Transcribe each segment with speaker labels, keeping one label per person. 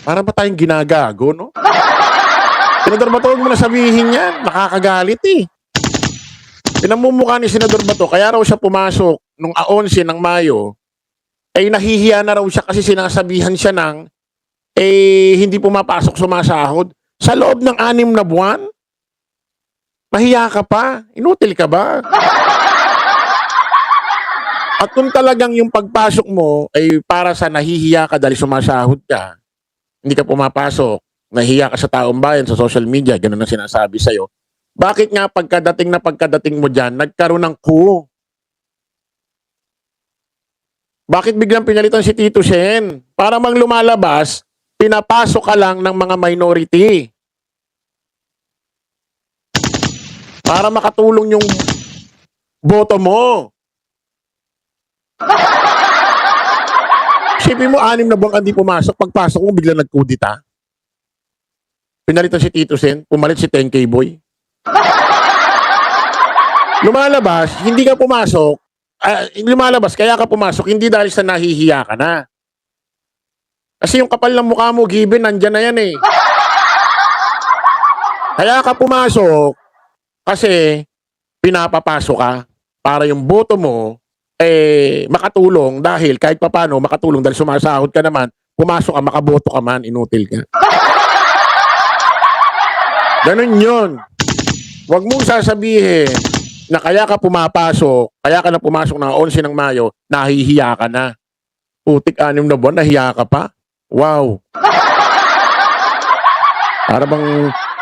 Speaker 1: Para ba tayong ginagago, no? Senador Bato, huwag mo na sabihin yan. Nakakagalit eh. Pinamumukha ni Senador Bato, kaya raw siya pumasok nung 11 ng Mayo, ay nahihiya na raw siya kasi sinasabihan siya ng hindi pumapasok sumasahod. Sa loob ng 6 na buwan? Mahiya ka pa? Inutil ka ba? At kung talagang yung pagpasok mo ay para sa nahihiya ka dahil sumasahod ka, hindi ka pumapasok, nahihiya ka sa taong bayan, sa social media, ganun ang sinasabi sa'yo, bakit nga pagkadating mo dyan, nagkaroon ng coup? Bakit biglang pinalitan si Tito Sen? Para mang lumalabas, pinapasok ka lang ng mga minority. Para makatulong yung boto mo. Isipin mo, 6 na buwan hindi pumasok. Pagpasok mo, biglang nagkudita. Pinalitan si Tito Sen, pumalit si 10K Boy. Lumalabas, hindi ka pumasok. Lumalabas, kaya ka pumasok, hindi dahil sa nahihiya ka na. Kasi yung kapal ng mukha mo, given, nandyan na yan eh. Kaya ka pumasok, kasi pinapapasok ka para yung boto mo makatulong dahil kahit papano makatulong dahil sumasahod ka naman, pumasok ka, makaboto ka man, inutil ka. Ganun yun. Huwag mong sasabihin na kaya ka pumapasok, kaya ka na pumasok ng 11 ng Mayo, nahihiya ka na. Putik 6 na buwan, nahiya ka pa? Wow.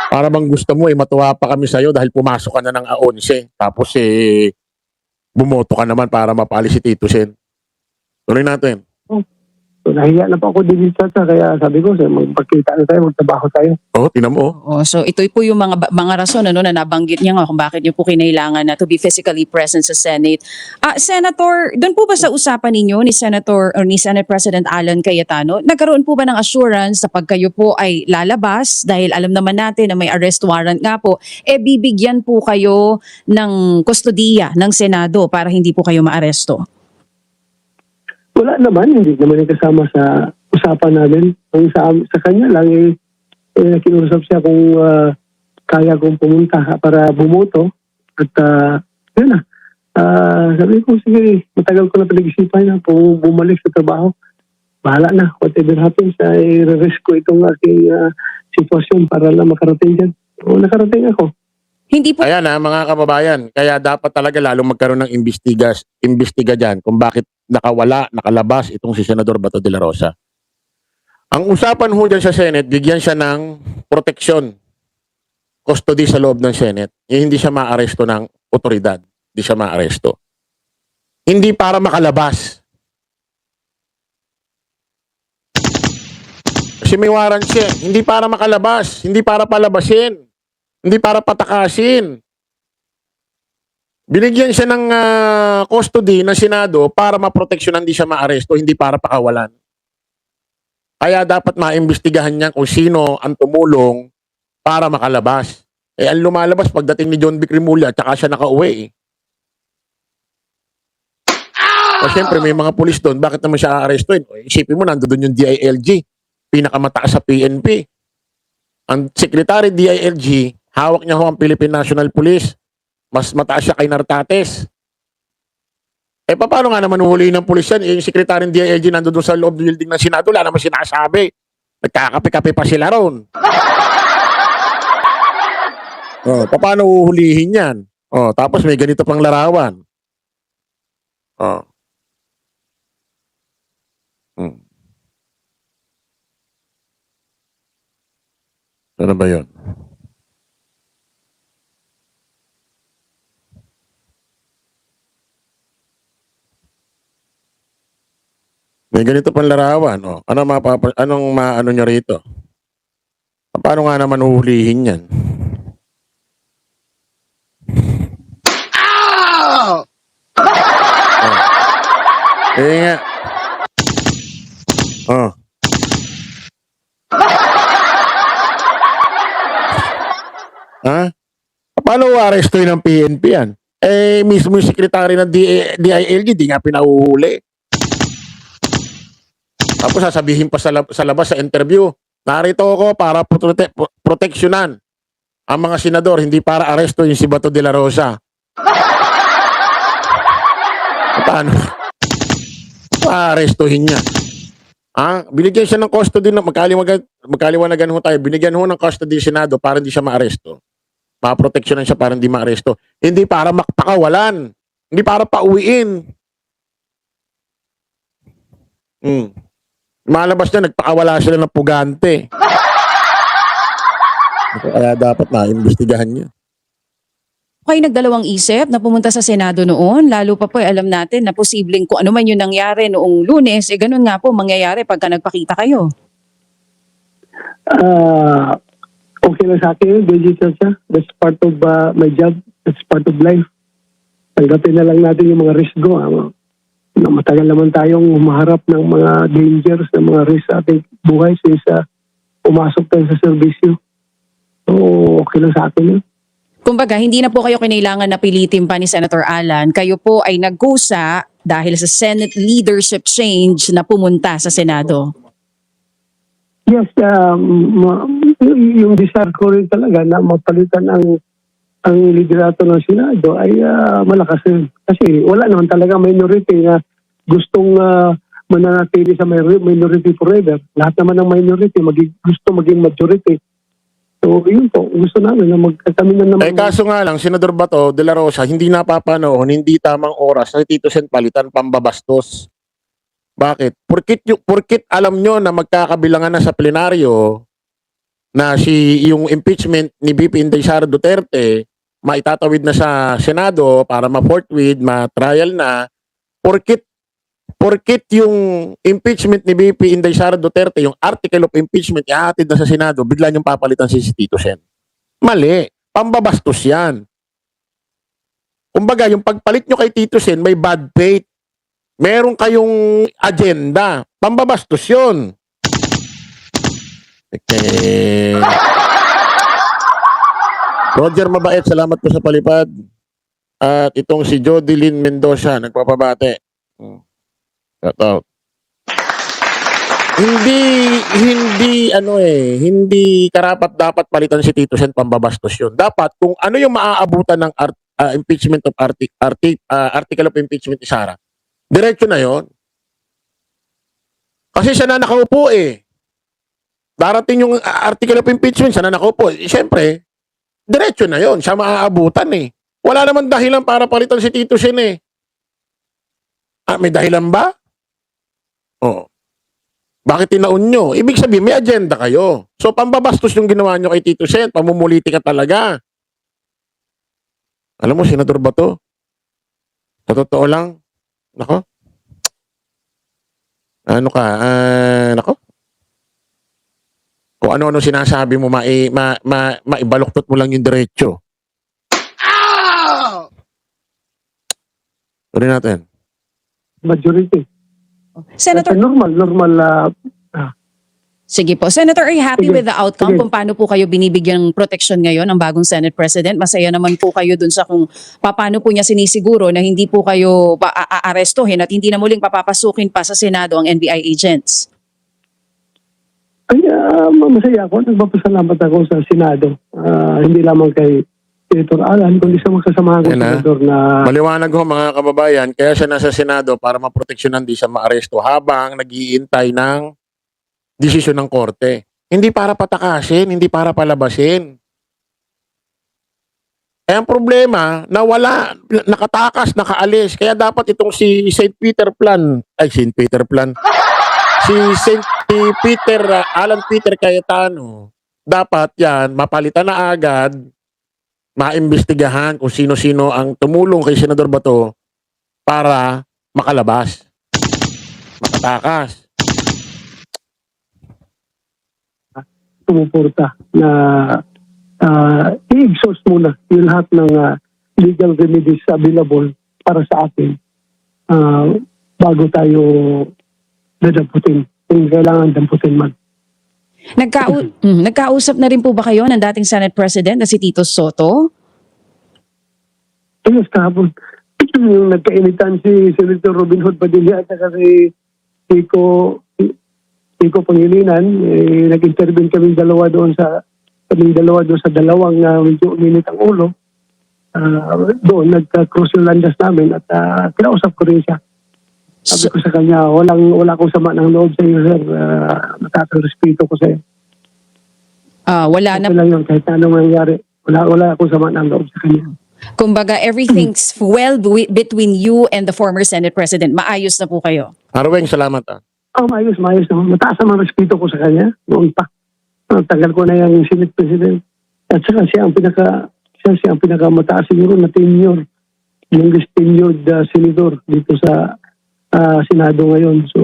Speaker 1: Para bang gusto mo matuwa pa kami sa'yo dahil pumasok ka na ng 11. Tapos bumoto ka naman para mapali si Tito Sen. Tuloy natin.
Speaker 2: So, nahiya na po ako din sa kaya sabi ko, magpagkita na tayo, magtrabaho tayo.
Speaker 1: Tinan mo.
Speaker 3: So ito po yung mga rason na nabanggit niya nga kung bakit niyo po kinailangan na to be physically present sa Senate. Senator, doon po ba sa usapan ninyo ni Senate President Alan Cayetano, nagkaroon po ba ng assurance sa pag kayo po ay lalabas dahil alam naman natin na may arrest warrant nga po, bibigyan po kayo ng kustodiya ng Senado para hindi po kayo maaresto?
Speaker 2: Wala naman, hindi naman yung kasama sa usapan namin. Ang sa kanya lang, kinusap siya kung kaya kong pumunta para bumoto. At yun na. Sabi ko, sige, matagal ko na pinag-isipan na kung bumalik sa trabaho. Bahala na, whatever happens, i-risk ko itong aking sitwasyon para lang makarating dyan. O, nakarating ako.
Speaker 3: Hindi po.
Speaker 1: Ayan mga kababayan, kaya dapat talaga lalong magkaroon ng imbestiga dyan kung bakit nakalabas itong si Senador Bato de la Rosa. Ang usapan ho dyan sa Senate, bigyan siya ng proteksyon, custody sa loob ng Senate. Hindi siya maaresto ng otoridad. Hindi siya maaresto. Hindi para makalabas. Kasi may warrant siya. Hindi para makalabas. Hindi para palabasin. Hindi para patakasin. Binigyan siya ng custody ng Senado para maproteksyonan, hindi siya maaresto, hindi para pakawalan. Kaya dapat maimbestigahan niya kung sino ang tumulong para makalabas. Ang lumalabas pagdating ni John Vic Rimulya at saka siya nakauwi. O siyempre may mga pulis doon, bakit naman siya aarestuin? Isipin mo, nandoon yung DILG, pinakamataas sa PNP. Ang Secretary DILG, hawak niya ho ang Philippine National Police. Mas mataas siya kay Nartates. Paano nga naman uhuli ng pulis yan? Yung Secretary ng DILG nandun sa loob ng building ng Senado, wala naman sinasabi. Nagkakape-kape pa sila ron. Paano uhulihin yan? Tapos may ganito pang larawan. Ano ba yun? May ganito pang larawan. Anong maano nyo rito? Paano nga naman uhulihin yan? Nga. Paano arestuin ng PNP yan? Mismo yung sekretary ng DILG, di nga pinauhuli. Tapos sasabihin pa sa labas sa interview, Narito ako para proteksyonan ang mga senador, hindi para aresto yung si Bato de la Rosa. Paano? Arestuhin niya. Binigyan siya ng custody na magkaliwanagan ho tayo. Binigyan ho ng custody yung Senado para hindi siya maaresto. Maproteksyonan siya para hindi maaresto. Hindi para makpakawalan. Hindi para pauwiin. Malabas na nagpakawala sila ng pugante. Kaya dapat na-imbestigahan niya.
Speaker 3: Kayo nagdalawang isip na pumunta sa Senado noon, lalo pa po alam natin na posibleng kung ano man yung nangyari noong Lunes, ganun nga po mangyayari pagka nagpakita kayo.
Speaker 2: Okay lang sa akin, digital siya. That's part of my job. That's part of life. Tanggapin na lang natin yung mga risk go. Na matagal naman tayong humaharap ng mga dangers, ng mga risk sa ating buhay since pumasok tayo sa serbisyo. So, okay lang sa akin yun.
Speaker 3: Kumbaga, hindi na po kayo kinailangan na pilitin pa ni Senator Alan. Kayo po ay nagkusa dahil sa Senate leadership change na pumunta sa Senado.
Speaker 2: Yes, yung desire ko rin talaga na mapalitan ang liderato ng Senado ay malakas rin. Kasi wala naman talaga minority na gustong mananatili sa minority forever. Lahat naman ng minority gusto maging majority. So, yun po. Gusto namin na kami na naman.
Speaker 1: Kaso nga lang, Senador Bato de la Rosa, hindi napapanahon, hindi tamang oras na Tito Sen palitan pambabastos. Bakit? Porkit alam nyo na magkakabilangan na sa plenaryo na yung impeachment ni VP Inday Sara Duterte maitatawid na sa Senado para ma-forthwith, ma-trial na, porkit yung impeachment ni VP Inday Sara Duterte, yung article of impeachment, ihahatid na sa Senado, bigla niyong papalitan si Tito Sen. Mali. Pambabastos yan. Kumbaga, yung pagpalit nyo kay Tito Sen, may bad faith. Meron kayong agenda. Pambabastos yun. Okay. Roger Mabait, salamat po sa palipad. At itong si Jodeline Mendoza, nagpapabate. Shout out. Hindi karapat dapat palitan si Tito Sen pambabastos yun. Dapat kung ano yung maaabutan ng impeachment of article of impeachment ni Sara, diretso na yon. Kasi siya na nakaupo eh. Darating yung article of impeachment, siya na nakaupo. Siyempre, diretso na yon. Siya maaabutan eh. Wala naman dahilan para palitan si Tito Sen eh. May dahilan ba? Oo. Bakit tinaon nyo? Ibig sabihin, may agenda kayo. So, pambabastos yung ginawa nyo kay Tito Sen. Pamumuliti ka talaga. Alam mo, Senador Bato, sa totoo lang, nako, kung ano-ano sinasabi mo, maibaluktot mo lang yung diretsyo. Tuloy natin.
Speaker 2: Majority.
Speaker 3: Senator,
Speaker 2: Normal.
Speaker 3: sige po. Senator, are you happy
Speaker 2: Sige.
Speaker 3: with the outcome
Speaker 2: Sige.
Speaker 3: kung paano po kayo binibigyan ng protection ngayon ng bagong Senate President? Masaya naman po kayo dun sa kung paano po niya sinisiguro na hindi po kayo aarestuhin at hindi na muling papapasukin pa sa Senado ang NBI agents.
Speaker 2: Ay, masaya ako. Nagpapasalamat ako sa Senado. Hindi lamang kay Senator Alan, kundi sa mga kasamahan ko
Speaker 1: Yan na.
Speaker 2: Senador na
Speaker 1: Maliwanag ho mga kababayan, kaya siya nasa Senado para maproteksyonan di siya maaresto habang nag-iintay ng desisyon ng korte. Hindi para patakasin, hindi para palabasin. Ang problema, nawala, nakatakas, nakaalis. Kaya dapat itong si St. Peter Alan Peter Cayetano, dapat yan, mapalitan na agad, maimbestigahan kung sino-sino ang tumulong kay Senador Bato para makalabas, makatakas.
Speaker 2: sumuporta na i-exhaust muna yung lahat ng legal remedies available para sa atin bago tayo dadamputin. Kung kailangan damputin man.
Speaker 3: Nagkausap na rin po ba kayo ng dating Senate President na si Tito Soto?
Speaker 2: Ayos kahapon. Yung nagkainitan si Senator Robin Hood Padilla at saka si Kiko Pangilinan, nag-intervene kaming dalawa doon sa dalawang medyo uminit ang ulo. Doon nagka-cross yung landas namin at kinausap ko rin siya. Sabi ko sa kanya, wala akong sama ng loob sa iyo, sir. Mataas ang respeto ko sa iyo.
Speaker 3: Wala na,
Speaker 2: Okay lang yun, kahit anong mangyari. Wala akong sama ng loob sa kanya.
Speaker 3: kumbaga everything's well between you and the former Senate President. Maayos na po kayo.
Speaker 1: Arweng, salamat.
Speaker 2: Maayos naman. Mataas ang respeto ko sa kanya. Noon pa. Tagal ko na yung Senate President. At saka siya ang pinakamataas siguro na tenure. Youngest tenured senator dito sa Senado ngayon. So,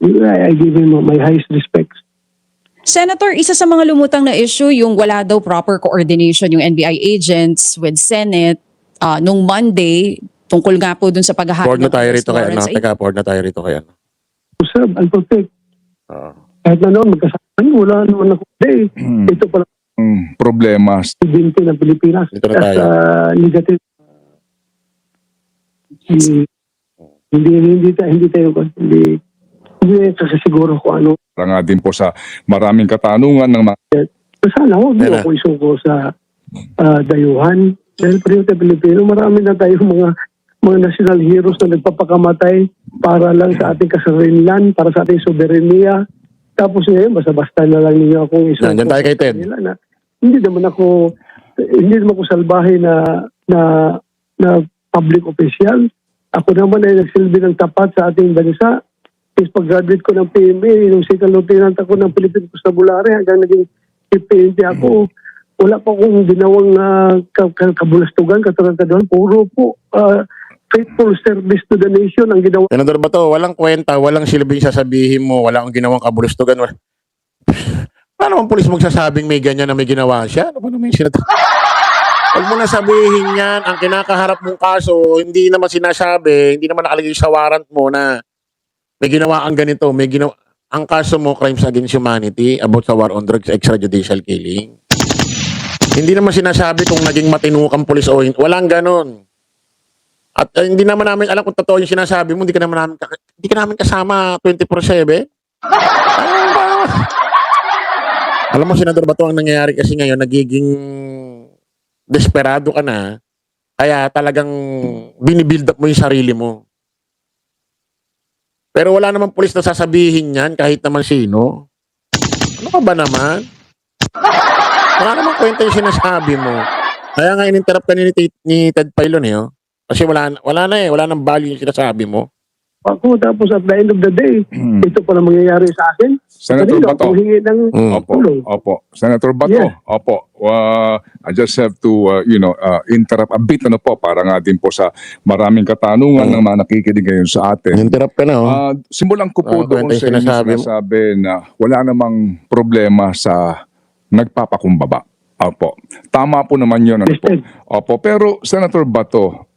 Speaker 2: I give him my highest respects.
Speaker 3: Senator, isa sa mga lumutang na issue yung wala daw proper coordination yung NBI agents with Senate nung Monday tungkol nga po dun sa paghahanap
Speaker 1: Board na tayo
Speaker 3: arrest
Speaker 1: rito kaya.
Speaker 3: warrants.
Speaker 1: Teka, board na tayo rito kaya.
Speaker 2: Serve and protect. Kahit na noon, magkasama yun, wala naman ako. Ito pala
Speaker 4: Problema.
Speaker 2: presidente ng Pilipinas.
Speaker 1: Dito na tayo.
Speaker 2: Negative. Hindi kasi siguro kung ano.
Speaker 4: Para nga din po sa maraming katanungan ng mga
Speaker 2: Sana huwag
Speaker 1: Yan
Speaker 2: mo
Speaker 1: na.
Speaker 2: ako isuko sa dayuhan. Dahil pero sa Pilipino, marami na tayong mga national heroes na nagpapakamatay para lang sa ating kasarinlan, para sa ating soberenya. Tapos ngayon, basta-basta na lang ninyo akong isuko.
Speaker 1: Nandyan tayo kay Ted.
Speaker 2: Nila na, hindi naman ako salbahe na public official. Ako naman ay nagsilbi ng tapat sa ating bansa. Since pag-graduate ko ng PMA, nung second lieutenant ako ng Philippine Constabulary hanggang naging PNP ako, wala pa akong ginawang kabulastugan, katarantadaan. Puro po faithful service to the nation ang ginawa.
Speaker 1: Senador Bato, walang kwenta, walang silbing sasabihin mo, wala akong ginawang kabulustugan. Paano ang pulis magsasabing may ganyan na may ginawa siya? Ano ba naman yung sinasabi? Huwag mo na sabihin yan, ang kinakaharap mong kaso, hindi naman sinasabi, hindi naman nakalagay sa warrant mo na may ginawa ang ganito, ang kaso mo, crimes against humanity, about sa war on drugs, extrajudicial killing. Hindi naman sinasabi kung naging matino kang pulis o hindi. Walang ganon. At hindi naman namin alam kung totoo yung sinasabi mo, hindi ka namin kasama 24/7. Alam mo, Senador Bato, ang nangyayari kasi ngayon, nagiging desperado ka na, kaya talagang binibuild up mo yung sarili mo. Pero wala naman pulis na sasabihin yan kahit naman sino. Ano ka ba naman? Wala naman kwenta yung sinasabi mo. Kaya nga in-interrupt ka ni Ted Pailon oh. Kasi wala nang value yung sinasabi mo.
Speaker 2: Ako, tapos at the end of the day, ito pala mangyayari sa akin.
Speaker 4: Senator
Speaker 2: Kanina,
Speaker 4: Bato.
Speaker 2: ako hingi ng tulong.
Speaker 4: Opo. Senator Bato.
Speaker 2: Yeah.
Speaker 4: Opo. I just have to interrupt a bit para nga din po sa maraming katanungan ng mga nakikinig ngayon sa atin.
Speaker 1: In-interrupt ka na
Speaker 4: Simulan ko po doon
Speaker 1: kwenta yung
Speaker 4: sa inyong
Speaker 1: sinasabi mo.
Speaker 4: sinasabi na wala namang problema sa nagpapakumbaba. Opo. Tama po naman yun. Ano po?
Speaker 2: Yes,
Speaker 4: Opo. Pero Senator Bato,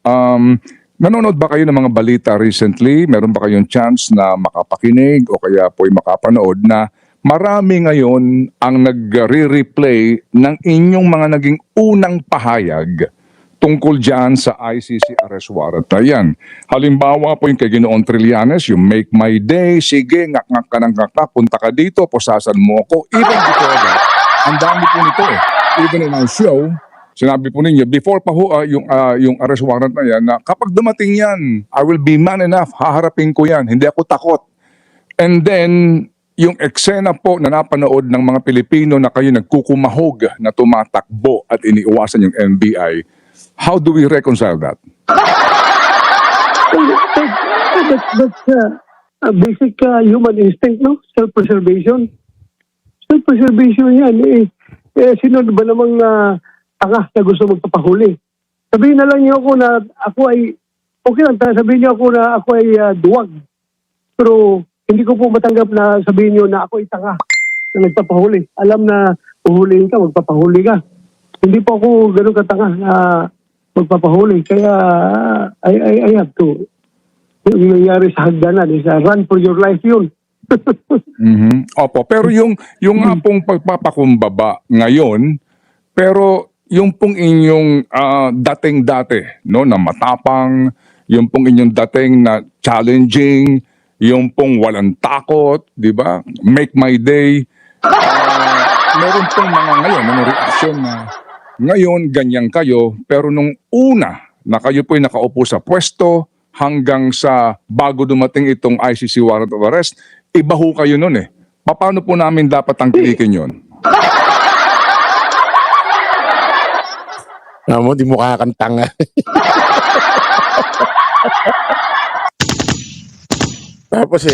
Speaker 4: nanonood ba kayo ng mga balita recently? Meron ba kayong chance na makapakinig o kaya po'y makapanood na marami ngayon ang nagre-replay ng inyong mga naging unang pahayag tungkol dyan sa ICC arrest warrant na yan. Halimbawa po yung kay Ginoong Trillanes, yung make my day, sige, ngak-ngak ka ng ngak-ngak, punta ka dito, posasan mo ako. Even before that, ang dami po nito eh. Even in our show, sinabi po ninyo, before pa ho yung arrest warrant na yan, na kapag dumating yan, I will be man enough, haharapin ko yan, hindi ako takot. And then, yung eksena po na napanood ng mga Pilipino na kayo nagkukumahog na tumatakbo at iniiwasan yung NBI, how do we reconcile that?
Speaker 2: That's a basic human instinct, no? Self-preservation. Self-preservation yan. Sino ba namang tanga na gusto magpapahuli? Sabihin na lang niyo ako na ako ay, okay lang, sabihin niyo ako na ako ay duwag. Pero hindi ko po matanggap na sabihin niyo na ako ay tanga na nagpapahuli. Alam na uhulihin ka, magpapahuli ka. Hindi po ako ganun katanga na magpapahuli. Kaya I have to. Yung nangyari sa hagdanan is run for your life yun.
Speaker 4: Opo, pero yung nga pong pagpapakumbaba ngayon, pero yung pong inyong dating-dati, no, na matapang, yung pong inyong dating na challenging, yung pong walang takot, di ba? Make my day. Meron pong mga ngayon, reaksyon na ngayon ganyan kayo, pero nung una na kayo po'y nakaupo sa pwesto hanggang sa bago dumating itong ICC warrant of arrest, iba ho kayo nun eh. Paano po namin dapat tangkilikin yun?
Speaker 1: Alam mo, di mo kakantanga. Tapos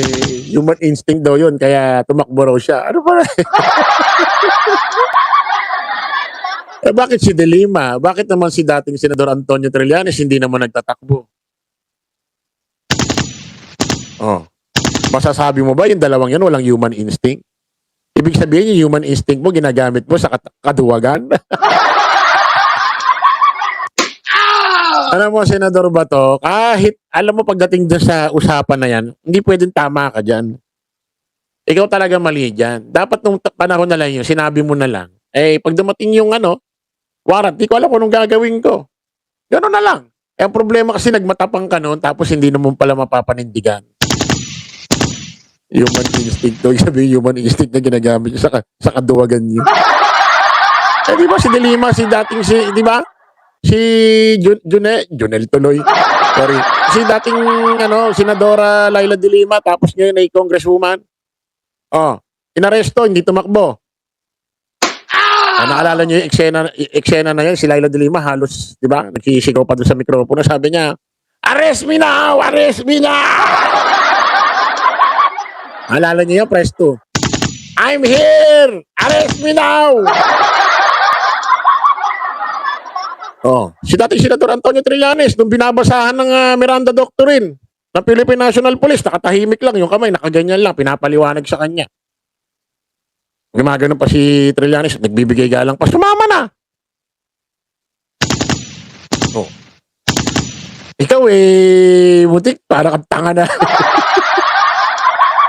Speaker 1: human instinct daw yun, kaya tumakbo raw siya. Ano ba? Bakit si De Lima? Bakit naman si dating Senador Antonio Trillanes hindi naman nagtatakbo? Oh. Masasabi mo ba yung dalawang yan walang human instinct? Ibig sabihin yung human instinct mo ginagamit mo sa kaduwagan? Alam mo, Senador Bato, kahit, alam mo pagdating dyan sa usapan na yan, hindi pwedeng tama ka dyan. Ikaw talaga mali dyan. Dapat nung panahon na lang yun, sinabi mo na lang. Pag dumating yung warrant, di ko alam kung anong gagawin ko. Gano'n na lang. Ang problema kasi nagmatapang ka noon, tapos hindi naman pala mapapanindigan. Human instinct to. Sabi human instinct na ginagamit sa kaduwagan niyo. Di ba si De Lima, si dating di ba? Si Junel tuloy. Sorry. Si dating Senadora Laila De Lima, tapos ngayon ay congresswoman. Oh, inaresto, hindi tumakbo. Naalala niyo yung eksena na yan, si Laila De Lima halos, di ba, nagsisigaw pa doon sa mikropono. Sabi niya, arrest me now! Arrest me now! Naalala niyo yan, presto. I'm here! Arrest me now! Oh, si dating Senador Antonio Trillanes, nung binabasahan ng Miranda Doctrine ng Philippine National Police, nakatahimik lang yung kamay, nakaganyan lang, pinapaliwanag sa kanya. Gumagano pa si Trillanes, nagbibigay galang pa, sumama na! Oh. Ikaw butik, para kang tanga na.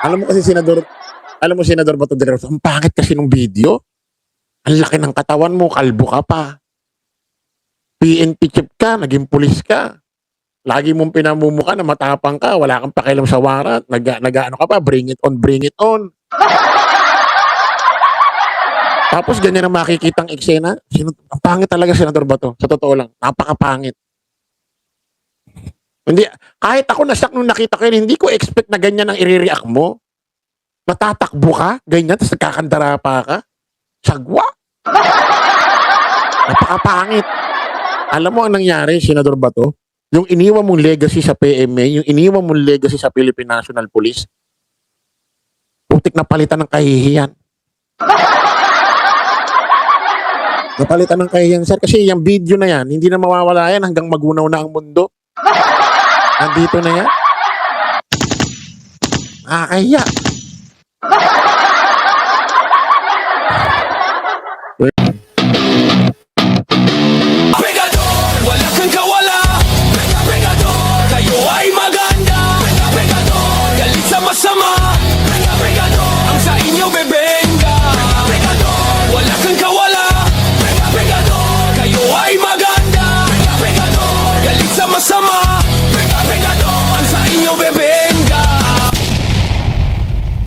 Speaker 1: Alam mo, Senador Bato de la Rosa, ang pangit kasi nung video. Ang laki ng katawan mo, kalbo ka pa. PNP chief ka, naging pulis ka. Lagi mong pinamumuka na matapang ka, wala kang pakialam sa warrant, nag-ano ka pa, bring it on, bring it on. Tapos ganyan ang makikitang eksena. Ang pangit talaga, Senador Bato. Sa totoo lang, napakapangit. Hindi, kahit ako nasak nung nakita ko yun, hindi ko expect na ganyan ang i-react mo. Natatakbo ka, ganyan, tapos nagkakandara pa ka. Sagwa. Napakapangit. Alam mo ang nangyari, Senador Bato? Yung iniwan mong legacy sa PMA, yung iniwan mong legacy sa Philippine National Police, putik na palitan ng kahihiyan. Napalitan ng kahihiyan, sir. Kasi yung video na yan, hindi na mawawala yan hanggang magunaw na ang mundo. Nandito na yan. Nakakahiya.
Speaker 5: Wala kang kawala. Kayo ay maganda. Galit sa masama. Ang sa inyo bebenga. Wala kang kawala. Kayo ay maganda. Galit sa masama.